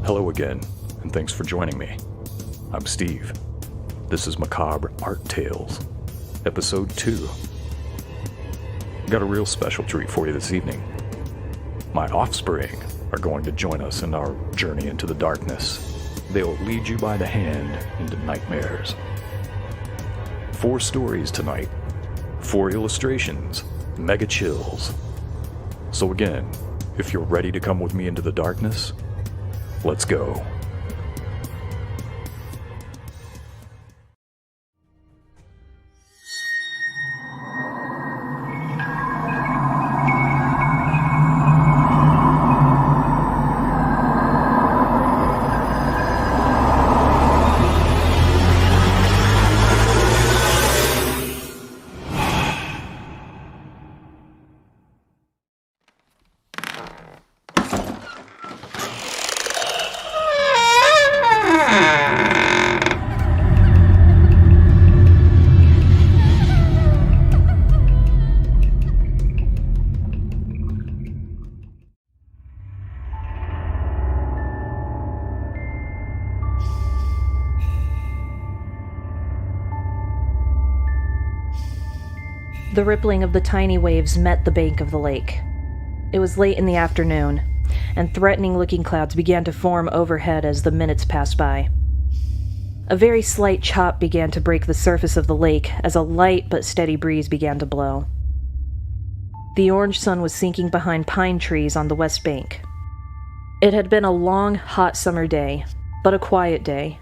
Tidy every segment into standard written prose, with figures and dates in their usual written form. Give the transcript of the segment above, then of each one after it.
Hello again, and thanks for joining me. I'm Steve. This is Macabre Art Tales, Episode 2. Got a real special treat for you this evening. My offspring are going to join us in our journey into the darkness. They'll lead you by the hand into nightmares. 4 stories tonight, 4 illustrations, mega chills. So again, if you're ready to come with me into the darkness, let's go. The rippling of the tiny waves met the bank of the lake. It was late in the afternoon, and threatening-looking clouds began to form overhead as the minutes passed by. A very slight chop began to break the surface of the lake as a light but steady breeze began to blow. The orange sun was sinking behind pine trees on the west bank. It had been a long, hot summer day, but a quiet day.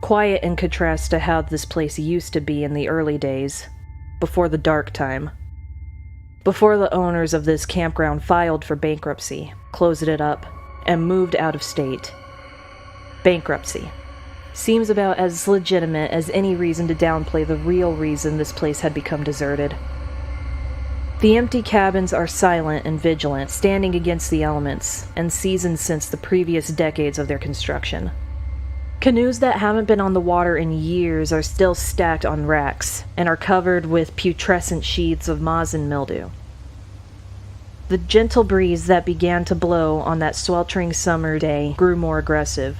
Quiet in contrast to how this place used to be in the early days. Before the dark time. Before the owners of this campground filed for bankruptcy, closed it up, and moved out of state. Bankruptcy. Seems about as legitimate as any reason to downplay the real reason this place had become deserted. The empty cabins are silent and vigilant, standing against the elements, and seasoned since the previous decades of their construction. Canoes that haven't been on the water in years are still stacked on racks, and are covered with putrescent sheaths of moss and mildew. The gentle breeze that began to blow on that sweltering summer day grew more aggressive.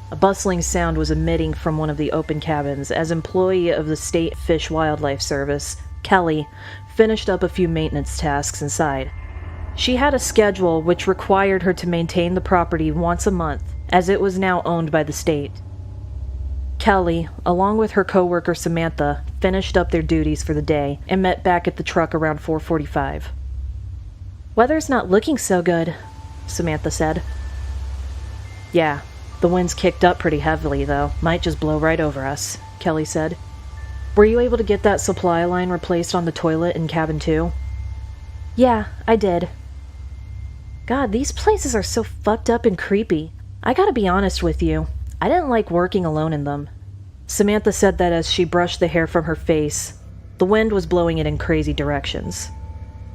A bustling sound was emitting from one of the open cabins as employee of the State Fish Wildlife Service, Kelly, finished up a few maintenance tasks inside. She had a schedule which required her to maintain the property once a month, as it was now owned by the state. Kelly, along with her co-worker Samantha, finished up their duties for the day and met back at the truck around 4:45. "Weather's not looking so good," Samantha said. "Yeah, the wind's kicked up pretty heavily, though. Might just blow right over us," Kelly said. "Were you able to get that supply line replaced on the toilet in cabin 2? "Yeah, I did." "God, these places are so fucked up and creepy. I gotta be honest with you, I didn't like working alone in them." Samantha said that as she brushed the hair from her face. The wind was blowing it in crazy directions.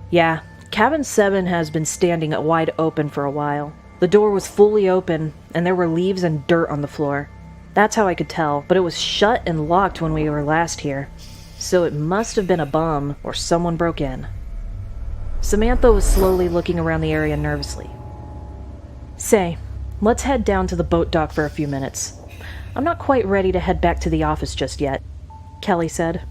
"Yeah, cabin 7 has been standing wide open for a while. The door was fully open, and there were leaves and dirt on the floor. That's how I could tell, but it was shut and locked when we were last here. So it must have been a bum, or someone broke in." Samantha was slowly looking around the area nervously. "Say, let's head down to the boat dock for a few minutes. I'm not quite ready to head back to the office just yet," Kelly said.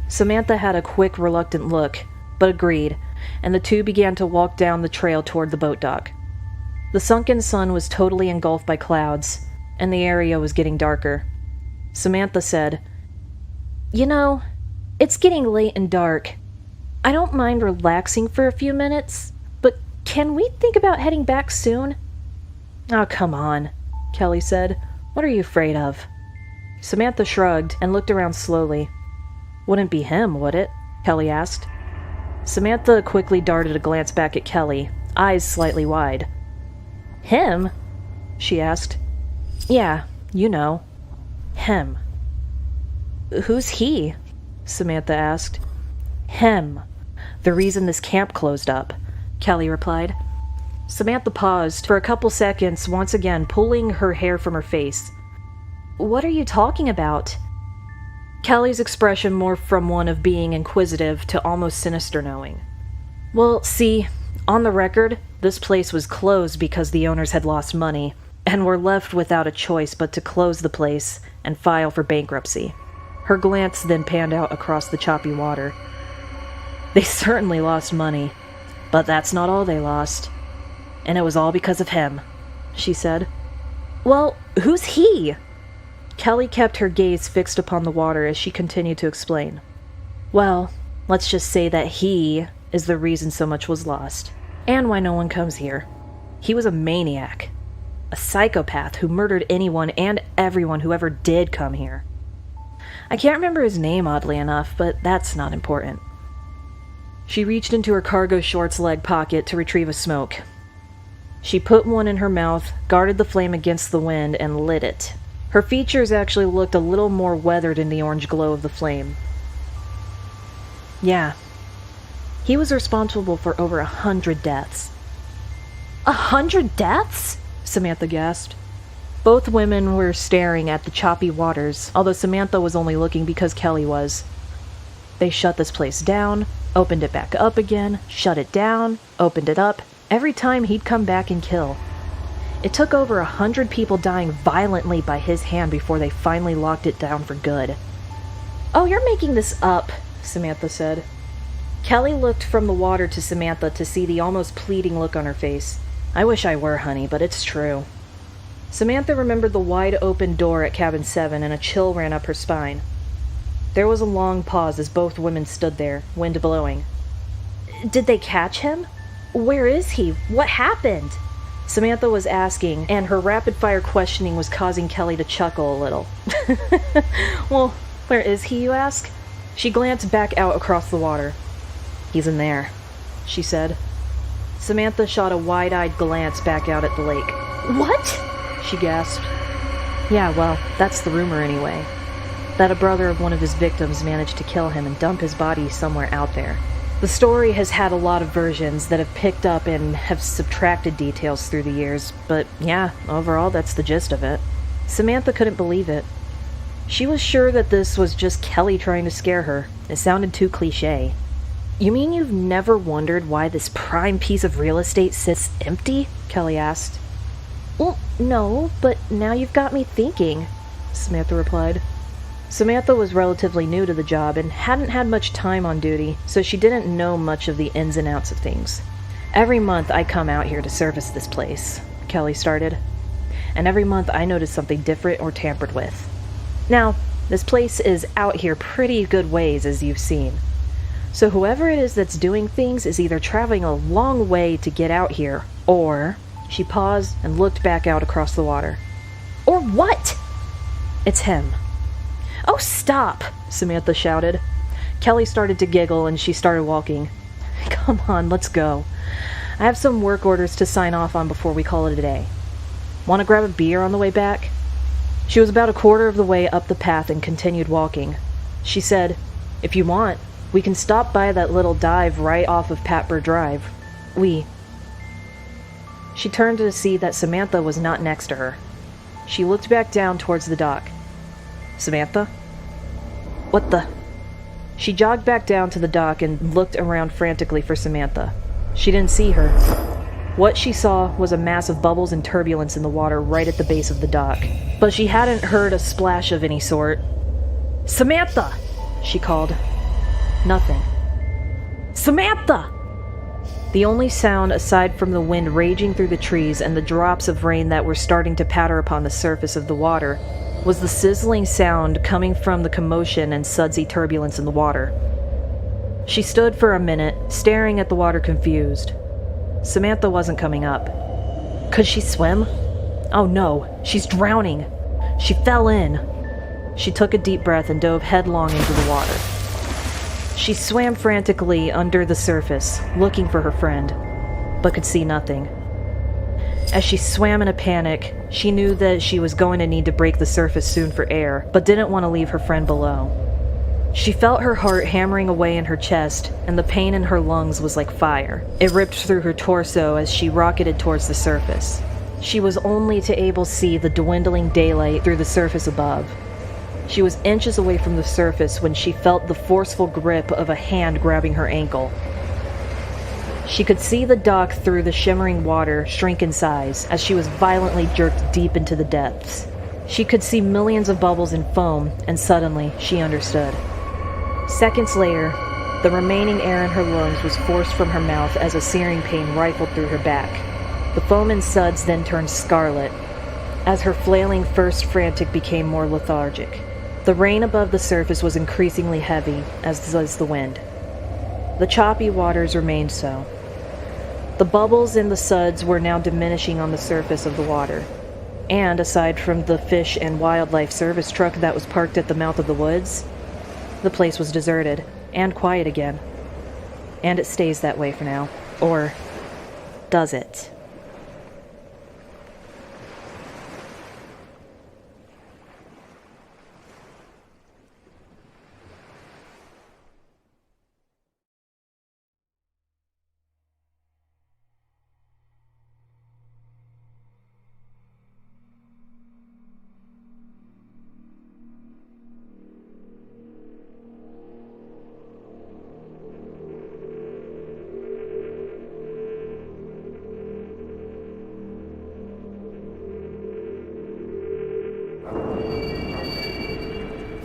Samantha had a quick, reluctant look, but agreed, and the two began to walk down the trail toward the boat dock. The sunken sun was totally engulfed by clouds, and the area was getting darker. Samantha said, "You know, it's getting late and dark. I don't mind relaxing for a few minutes, but can we think about heading back soon?" "Oh, come on," Kelly said. "What are you afraid of?" Samantha shrugged and looked around slowly. "Wouldn't be him, would it?" Kelly asked. Samantha quickly darted a glance back at Kelly, eyes slightly wide. "Him?" she asked. "Yeah, you know. Him." "Who's he?" Samantha asked. "Him. The reason this camp closed up," Kelly replied. Samantha paused for a couple seconds, once again pulling her hair from her face. "What are you talking about?" Kelly's expression morphed from one of being inquisitive to almost sinister knowing. "Well, see, on the record, this place was closed because the owners had lost money, and were left without a choice but to close the place and file for bankruptcy. Her glance then panned out across the choppy water. They certainly lost money, but that's not all they lost. And it was all because of him, she said. Well, who's he? Kelly kept her gaze fixed upon the water as she continued to explain. Well, let's just say that he is the reason so much was lost, and why no one comes here. He was a maniac, a psychopath who murdered anyone and everyone who ever did come here. I can't remember his name, oddly enough, but that's not important. She reached into her cargo shorts leg pocket to retrieve a smoke. She put one in her mouth, guarded the flame against the wind, and lit it. Her features actually looked a little more weathered in the orange glow of the flame. Yeah. He was responsible for over 100 deaths. 100 deaths? Samantha gasped. Both women were staring at the choppy waters, although Samantha was only looking because Kelly was. They shut this place down, opened it back up again, shut it down, opened it up, every time he'd come back and kill. It took over 100 people dying violently by his hand before they finally locked it down for good. Oh, you're making this up, Samantha said. Kelly looked from the water to Samantha to see the almost pleading look on her face. I wish I were, honey, but it's true. Samantha remembered the wide-open door at Cabin 7, and a chill ran up her spine. There was a long pause as both women stood there, wind blowing. Did they catch him? Where is he? What happened? Samantha was asking, and her rapid-fire questioning was causing Kelly to chuckle a little. Well, where is he, you ask? She glanced back out across the water. He's in there, she said. Samantha shot a wide-eyed glance back out at the lake. What? She gasped. Yeah, well, that's the rumor anyway. That a brother of one of his victims managed to kill him and dump his body somewhere out there. The story has had a lot of versions that have picked up and have subtracted details through the years, but yeah, overall that's the gist of it. Samantha couldn't believe it. She was sure that this was just Kelly trying to scare her. It sounded too cliché. You mean you've never wondered why this prime piece of real estate sits empty? Kelly asked. Well, no, but now you've got me thinking, Samantha replied. Samantha was relatively new to the job and hadn't had much time on duty, so she didn't know much of the ins and outs of things. Every month I come out here to service this place, Kelly started. And every month I notice something different or tampered with. Now, this place is out here pretty good ways, as you've seen. So whoever it is that's doing things is either traveling a long way to get out here, or... She paused and looked back out across the water. Or what? It's him. Oh, stop, Samantha shouted. Kelly started to giggle and she started walking. Come on, let's go. I have some work orders to sign off on before we call it a day. Want to grab a beer on the way back? She was about a quarter of the way up the path and continued walking. She said, if you want, we can stop by that little dive right off of Patbur Drive. She turned to see that Samantha was not next to her. She looked back down towards the dock. Samantha? What the? She jogged back down to the dock and looked around frantically for Samantha. She didn't see her. What she saw was a mass of bubbles and turbulence in the water right at the base of the dock. But she hadn't heard a splash of any sort. Samantha! She called. Nothing. Samantha! The only sound, aside from the wind raging through the trees and the drops of rain that were starting to patter upon the surface of the water, was the sizzling sound coming from the commotion and sudsy turbulence in the water. She stood for a minute, staring at the water confused. Samantha wasn't coming up. Could she swim? Oh no, she's drowning. She fell in. She took a deep breath and dove headlong into the water. She swam frantically under the surface, looking for her friend, but could see nothing. As she swam in a panic, she knew that she was going to need to break the surface soon for air, but didn't want to leave her friend below. She felt her heart hammering away in her chest, and the pain in her lungs was like fire. It ripped through her torso as she rocketed towards the surface. She was only to able to see the dwindling daylight through the surface above. She was inches away from the surface when she felt the forceful grip of a hand grabbing her ankle. She could see the dock through the shimmering water shrink in size as she was violently jerked deep into the depths. She could see millions of bubbles and foam, and suddenly she understood. Seconds later, the remaining air in her lungs was forced from her mouth as a searing pain rifled through her back. The foam and suds then turned scarlet, as her flailing first frantic became more lethargic. The rain above the surface was increasingly heavy, as was the wind. The choppy waters remained so. The bubbles and the suds were now diminishing on the surface of the water. And aside from the fish and wildlife service truck that was parked at the mouth of the woods, the place was deserted and quiet again. And it stays that way for now. Or does it?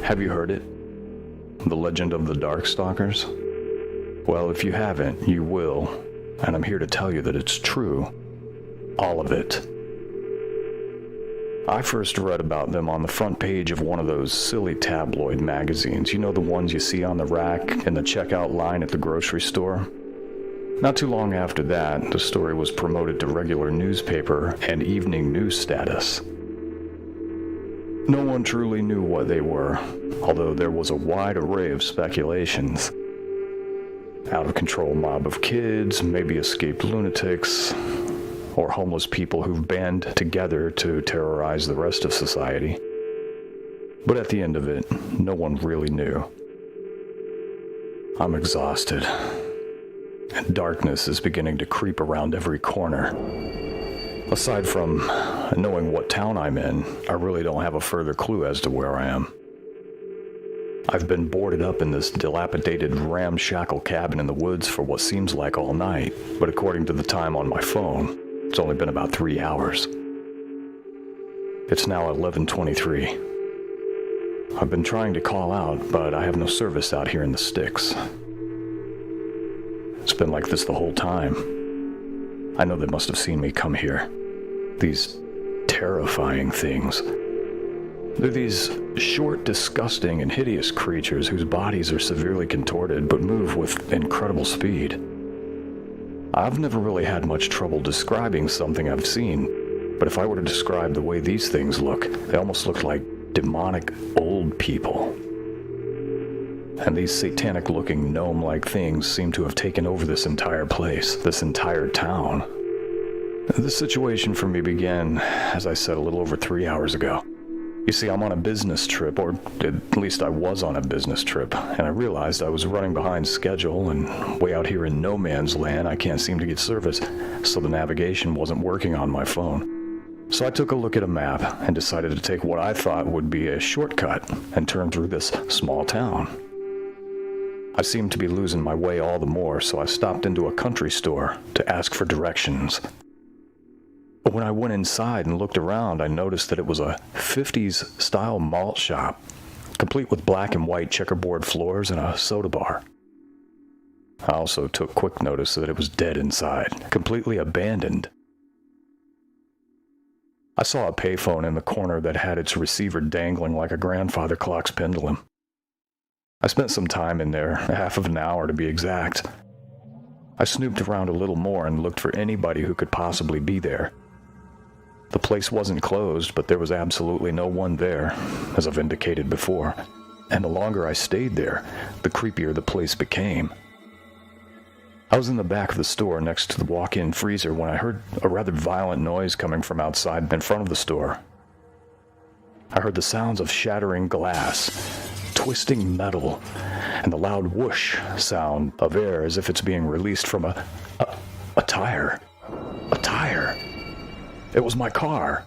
Have you heard it? The legend of the Dark Stalkers? Well, if you haven't, you will, and I'm here to tell you that it's true. All of it. I first read about them on the front page of one of those silly tabloid magazines. You know, the ones you see on the rack in the checkout line at the grocery store? Not too long after that, the story was promoted to regular newspaper and evening news status. No one truly knew what they were, although there was a wide array of speculations. Out-of-control mob of kids, maybe escaped lunatics, or homeless people who've band together to terrorize the rest of society. But at the end of it, no one really knew. I'm exhausted, and darkness is beginning to creep around every corner. Aside from knowing what town I'm in, I really don't have a further clue as to where I am. I've been boarded up in this dilapidated ramshackle cabin in the woods for what seems like all night, but according to the time on my phone, it's only been about 3 hours. It's now 11:23. I've been trying to call out, but I have no service out here in the sticks. It's been like this the whole time. I know they must have seen me come here. These terrifying things. They're these short, disgusting, and hideous creatures whose bodies are severely contorted but move with incredible speed. I've never really had much trouble describing something I've seen, but if I were to describe the way these things look, they almost look like demonic old people. And these satanic-looking gnome-like things seem to have taken over this entire place, this entire town. This situation for me began, as I said, a little over 3 hours ago. You see, I'm on a business trip, or at least I was on a business trip, and I realized I was running behind schedule, and way out here in no man's land, I can't seem to get service, so the navigation wasn't working on my phone. So I took a look at a map and decided to take what I thought would be a shortcut and turn through this small town. I seemed to be losing my way all the more, so I stopped into a country store to ask for directions. But when I went inside and looked around, I noticed that it was a 50s-style malt shop, complete with black and white checkerboard floors and a soda bar. I also took quick notice that it was dead inside, completely abandoned. I saw a payphone in the corner that had its receiver dangling like a grandfather clock's pendulum. I spent some time in there, half of an hour to be exact. I snooped around a little more and looked for anybody who could possibly be there. The place wasn't closed, but there was absolutely no one there, as I've indicated before. And the longer I stayed there, the creepier the place became. I was in the back of the store next to the walk-in freezer when I heard a rather violent noise coming from outside in front of the store. I heard the sounds of shattering glass, twisting metal, and the loud whoosh sound of air as if it's being released from a tire. A tire. It was my car.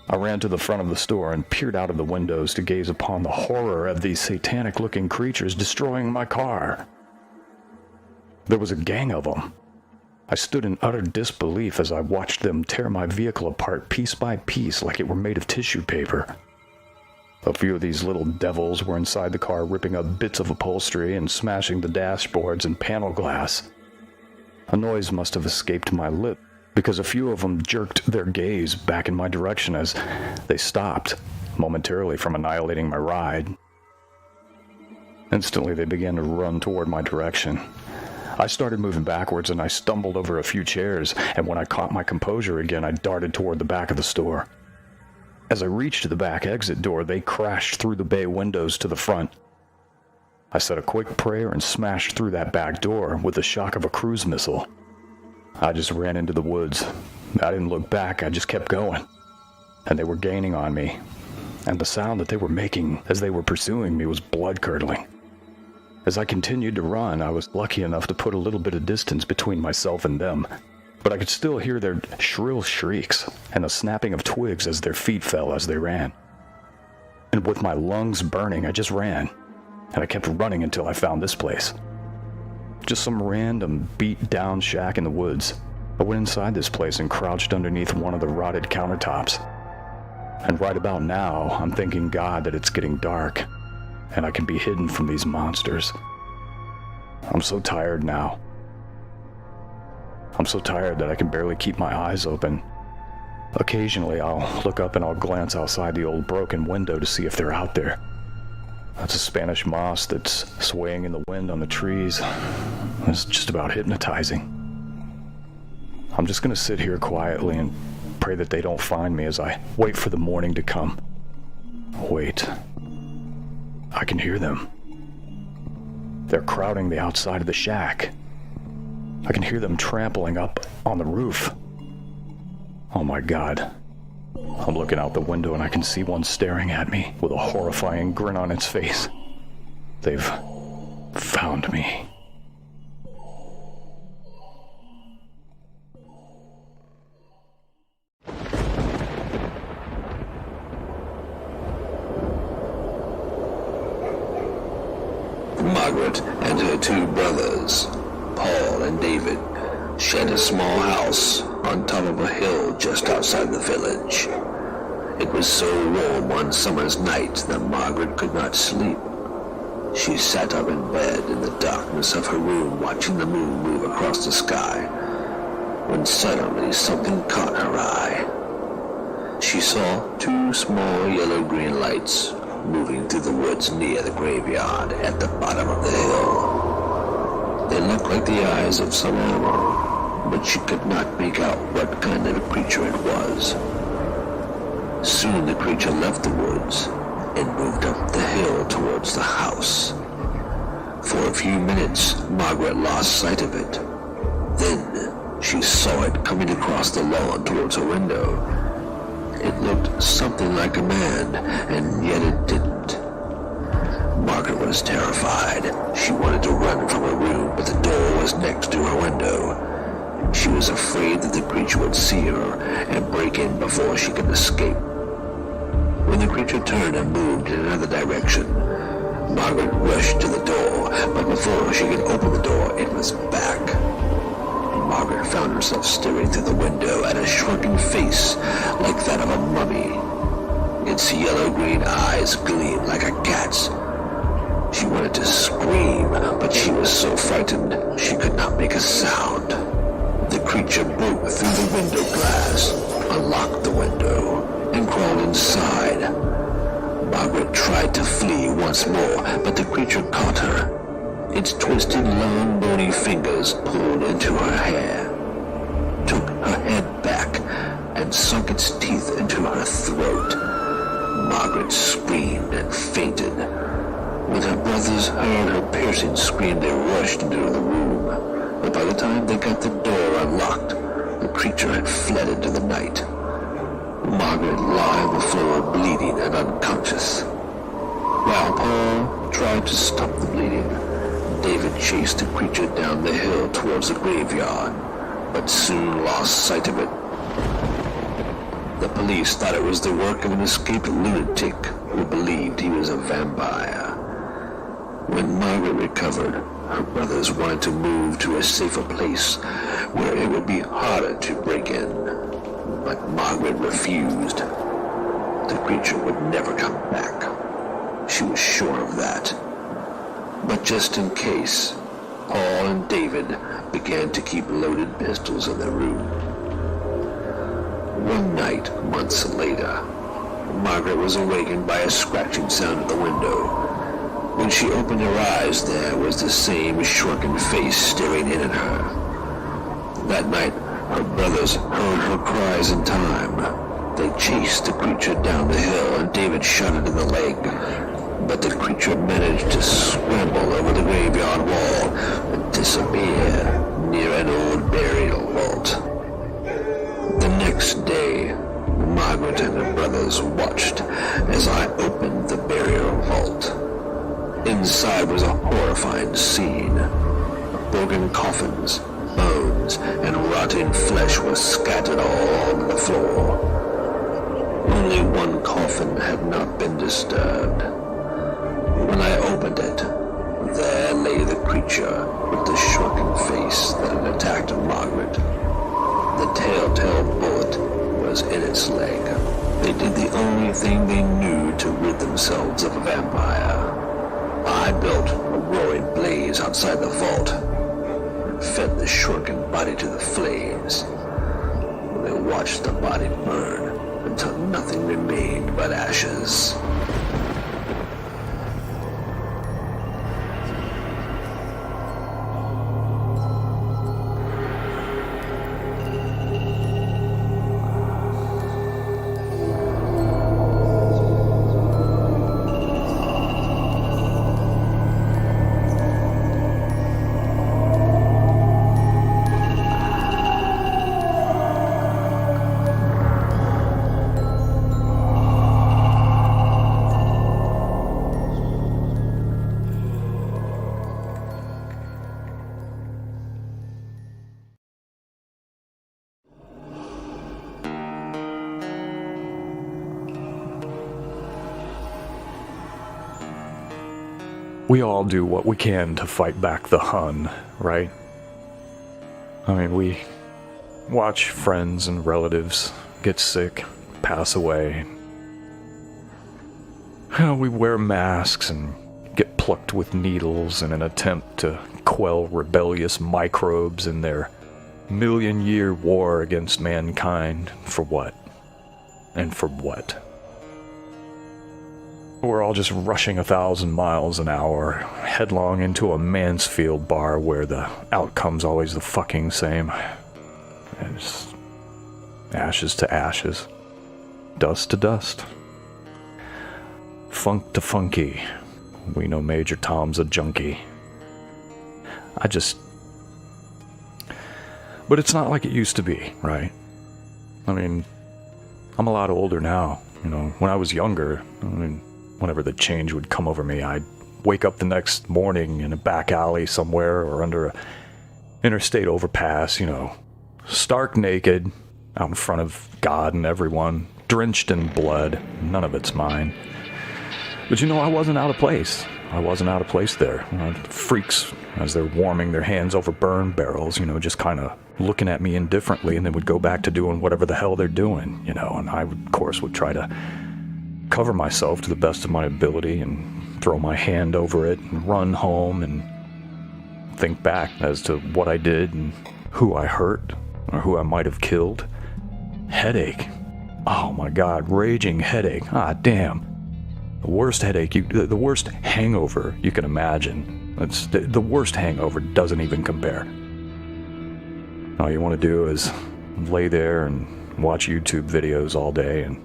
I ran to the front of the store and peered out of the windows to gaze upon the horror of these satanic-looking creatures destroying my car. There was a gang of them. I stood in utter disbelief as I watched them tear my vehicle apart piece by piece like it were made of tissue paper. A few of these little devils were inside the car ripping up bits of upholstery and smashing the dashboards and panel glass. A noise must have escaped my lip because a few of them jerked their gaze back in my direction as they stopped, momentarily from annihilating my ride. Instantly, they began to run toward my direction. I started moving backwards and I stumbled over a few chairs, and when I caught my composure again, I darted toward the back of the store. As I reached the back exit door, they crashed through the bay windows to the front. I said a quick prayer and smashed through that back door with the shock of a cruise missile. I just ran into the woods. I didn't look back, I just kept going. And they were gaining on me, and the sound that they were making as they were pursuing me was blood-curdling. As I continued to run, I was lucky enough to put a little bit of distance between myself and them, but I could still hear their shrill shrieks and the snapping of twigs as their feet fell as they ran. And with my lungs burning, I just ran, and I kept running until I found this place. Just some random beat-down shack in the woods. I went inside this place and crouched underneath one of the rotted countertops. And right about now, I'm thanking God that it's getting dark, and I can be hidden from these monsters. I'm so tired now. I'm so tired that I can barely keep my eyes open. Occasionally, I'll look up and I'll glance outside the old broken window to see if they're out there. That's a Spanish moss that's swaying in the wind on the trees. It's just about hypnotizing. I'm just gonna sit here quietly and pray that they don't find me as I wait for the morning to come. Wait. I can hear them. They're crowding the outside of the shack. I can hear them trampling up on the roof. Oh my God. I'm looking out the window and I can see one staring at me with a horrifying grin on its face. They've found me. Margaret and her two brothers, Paul and David, shared a small house on top of a hill just outside the village. It was so warm one summer's night that Margaret could not sleep. She sat up in bed in the darkness of her room watching the moon move across the sky, when suddenly something caught her eye. She saw two small yellow-green lights moving through the woods near the graveyard at the bottom of the hill. They looked like the eyes of some animal, but she could not make out what kind of a creature it was. Soon the creature left the woods and moved up the hill towards the house. For a few minutes, Margaret lost sight of it. Then she saw it coming across the lawn towards her window. It looked something like a man, and yet it didn't. Margaret was terrified. She wanted to run from her room, but the door was next to her window. She was afraid that the creature would see her and break in before she could escape. When the creature turned and moved in another direction, Margaret rushed to the door, but before she could open the door, it was back. Margaret found herself staring through the window at a shrunken face like that of a mummy. Its yellow-green eyes gleamed like a cat's. She wanted to scream, but she was so frightened she could not make a sound. The creature broke through the window glass, unlocked the window, and crawled inside. Margaret tried to flee once more, but the creature caught her. Its twisted, long, bony fingers pulled into her hair, took her head back, and sunk its teeth into her throat. Margaret screamed and fainted. When her brothers heard her piercing scream, they rushed into the room, but by the time they got the door unlocked, the creature had fled into the night. Margaret lay on the floor, bleeding and unconscious. While Paul tried to stop the bleeding, David chased the creature down the hill towards the graveyard, but soon lost sight of it. The police thought it was the work of an escaped lunatic who believed he was a vampire. When Margaret recovered, Her brothers wanted to move to a safer place where it would be harder to break in, but Margaret refused. The creature would never come back. She was sure of that. But just in case, Paul and David began to keep loaded pistols in their room. One night, months later, Margaret was awakened by a scratching sound at the window. When she opened her eyes, there was the same shrunken face staring in at her. That night, her brothers heard her cries in time. They chased the creature down the hill, and David shot it in the leg. But the creature managed to scramble over the graveyard wall and disappear near an old burial vault. The next day, Margaret and her brothers watched as I opened the burial vault. Inside was a horrifying scene. Broken coffins, bones, and rotting flesh were scattered all over the floor. Only one coffin had not been disturbed. When I opened it, there lay the creature with the shrunken face that had attacked Margaret. The telltale bullet was in its leg. They did the only thing they knew to rid themselves of a vampire. I built a roaring blaze outside the vault and fed the shrunken body to the flames. They watched the body burn until nothing remained but ashes. We all do what we can to fight back the Hun, right? I mean, we watch friends and relatives get sick, pass away. We wear masks and get plucked with needles in an attempt to quell rebellious microbes in their million-year war against mankind. For what? And for what? We're all just rushing 1,000 miles an hour, headlong into a Mansfield bar where the outcome's always the fucking same. And just ashes to ashes, dust to dust, funk to funky. We know Major Tom's a junkie. But it's not like it used to be, right? I mean, I'm a lot older now. When I was younger, whenever the change would come over me, I'd wake up the next morning in a back alley somewhere or under a interstate overpass, stark naked, out in front of God and everyone, drenched in blood. None of it's mine. But I wasn't out of place. I wasn't out of place there. Freaks, as they're warming their hands over burn barrels, just kind of looking at me indifferently, and then would go back to doing whatever the hell they're doing, and I, of course, would try to cover myself to the best of my ability and throw my hand over it and run home and think back as to what I did and who I hurt or who I might have killed. Headache. Oh my God, raging headache. Ah, damn. The worst headache, the worst hangover you can imagine. That's the worst hangover doesn't even compare. All you want to do is lay there and watch YouTube videos all day, and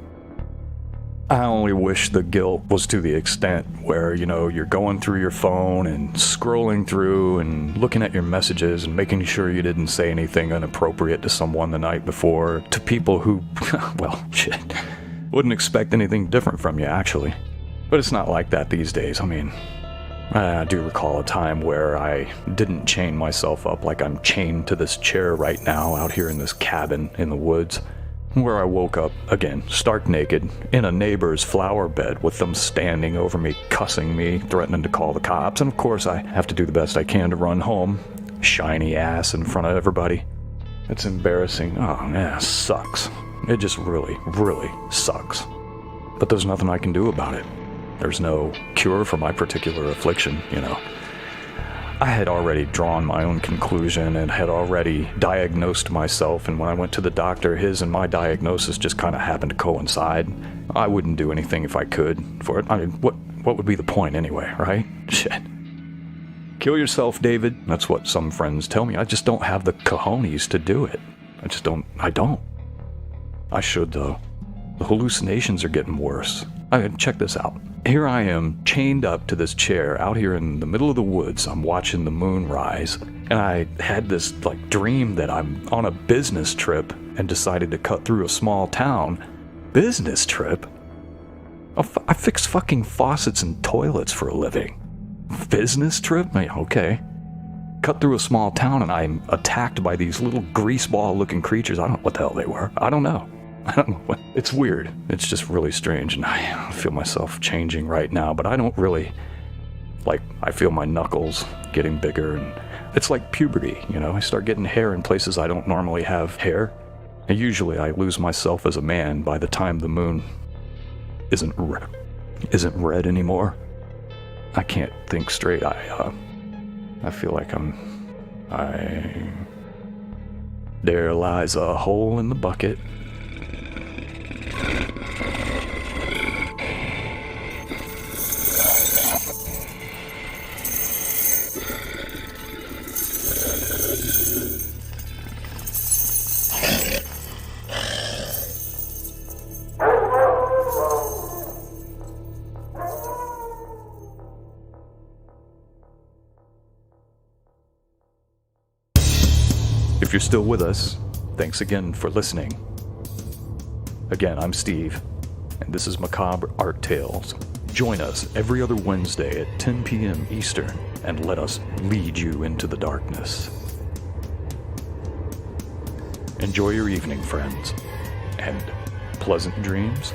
I only wish the guilt was to the extent where, you're going through your phone and scrolling through and looking at your messages and making sure you didn't say anything inappropriate to someone the night before, to people who, well, shit, wouldn't expect anything different from you, actually. But it's not like that these days. I do recall a time where I didn't chain myself up like I'm chained to this chair right now out here in this cabin in the woods. where I woke up, again, stark naked, in a neighbor's flower bed with them standing over me, cussing me, threatening to call the cops, and of course I have to do the best I can to run home. Shiny ass in front of everybody. It's embarrassing. Oh, man, it sucks. It just really, really sucks. But there's nothing I can do about it. There's no cure for my particular affliction, you know. I had already drawn my own conclusion and had already diagnosed myself, and when I went to the doctor, his and my diagnosis just kind of happened to coincide. I wouldn't do anything if I could for it. I mean, what would be the point anyway, right? Shit. Kill yourself, David. That's what some friends tell me. I just don't have the cojones to do it. I don't. I should, though. The hallucinations are getting worse. Check this out. Here I am, chained up to this chair out here in the middle of the woods. I'm watching the moon rise, and I had this dream that I'm on a business trip and decided to cut through a small town. Business trip? I fix fucking faucets and toilets for a living. Business trip? Okay. Cut through a small town, and I'm attacked by these little greaseball-looking creatures. I don't know what the hell they were. I don't know. It's weird. It's just really strange, and I feel myself changing right now, but I don't really, I feel my knuckles getting bigger, and it's like puberty, you know? I start getting hair in places I don't normally have hair, and usually I lose myself as a man by the time the moon isn't red anymore. I can't think straight. I feel like there lies a hole in the bucket. If you're still with us, thanks again for listening. Again, I'm Steve, and this is Macabre Art Tales. Join us every other Wednesday at 10 p.m. Eastern, and let us lead you into the darkness. Enjoy your evening, friends, and pleasant dreams.